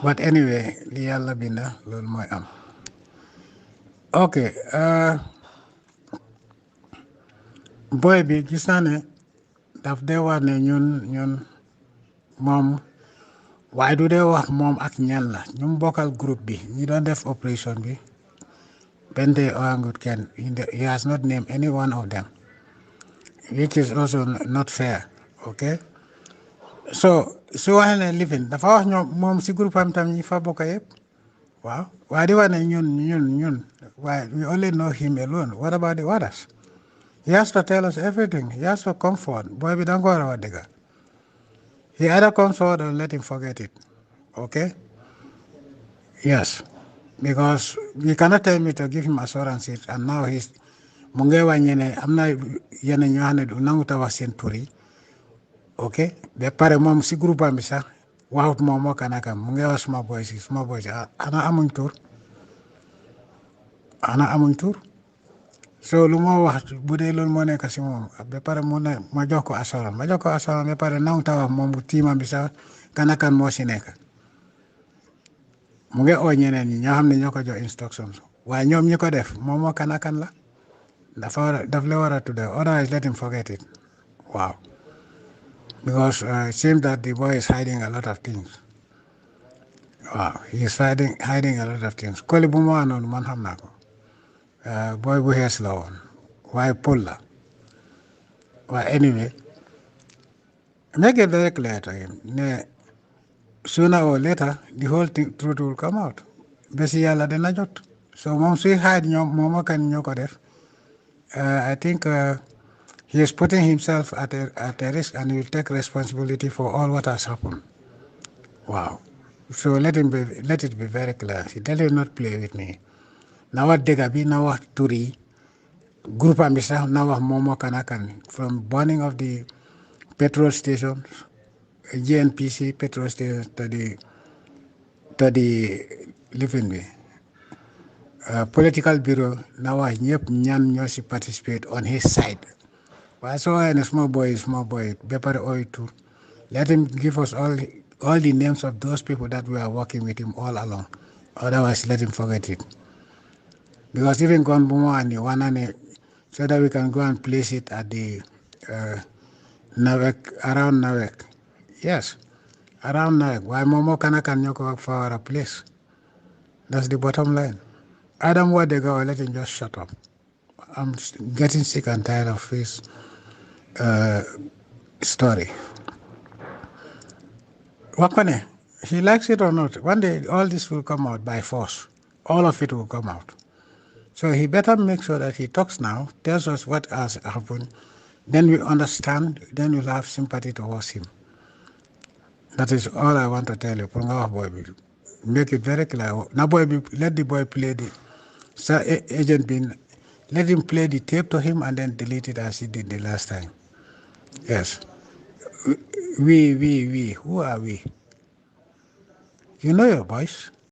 But anyway, li yàlla binda loolu mooy am. Ok, boy bi gis naa ne daf dee wax ne ñun moom waaye du dee wax moom ak ñan la ñu bokkal groupe bi ñi doon def opération bi benn tey oangut kenn he has not named any one of them, which is also not fair. Okay, so su waxee ne living dafa wax ñoom moom si groupe am tam ñi fa bokk yëpp waaw waaye di wax ne ñun waaye we only know him alone. What about the others? He has to tell us everything. He has to come forward. Boy bi danga ko war a wax dëgga. He either comes forward or let him forget it. Okay? Yes. Because you cannot tell me to give him assurances and now he's mu ngi wàññi ne am na yenn ñoo xam ne du nangu ta wax seen tur yi. Ok ba pare moom si groupe am bi sax waxut moom moo kanakam mu ngi wax suma boy si ana amuñ tur so lu moo wax bu dee loolu moo nekk si moom ba pare mu ne ma jox ko assurance ba pare nangu ta wax moom tiimam bi sax kanakan moo si nekk mu ngi oo ñeneen ñi ñoo xam ne ñoo ko jox instructions waaye ñoom ñi ko def moom moo kanakan la daf la war a tudde otherwise let him forget it. Wow. Because it seems that the boy is hiding a lot of things. Wow, he is hiding a lot of things. Koli bu ma anoon man xam naa ko boy bu xees la woon waaye Pël la waaye anyway make it very clear to him ne sooner or later the whole truth will come out bési yàlla dina jot so moom suy hide ñoom moom ak ñoo ko def I think he is putting himself at a risk and he will take responsibility for all what has happened. Wow. So let it be very clear. He will not play with me. Now what Degabi, now what Turi, group ambisa, now what Momo Kanakan, from burning of the petrol stations, GNPC petrol stations to the living way. Political bureau, now what Nyan Nyosi participate on his side. Well, so a small boy, Bepare Oi too. Let him give us all the names of those people that we are working with him all along. Otherwise, let him forget it. Because even gone Bumo and the one so that we can go and place it at the Navek, around Navek. Yes, around Navek. Why Momo Kanakan Yoko for our place? That's the bottom line. Adam Wadega, let him just shut up. I'm getting sick and tired of his story. Wakone, he likes it or not, one day all this will come out by force. All of it will come out. So he better make sure that he talks now, tells us what has happened, then we understand, then we'll have sympathy towards him. That is all I want to tell you. Make it very clear. Now, let the boy play the agent bin. Let him play the tape to him and then delete it as he did the last time. Yes. We. Who are we? You know your voice.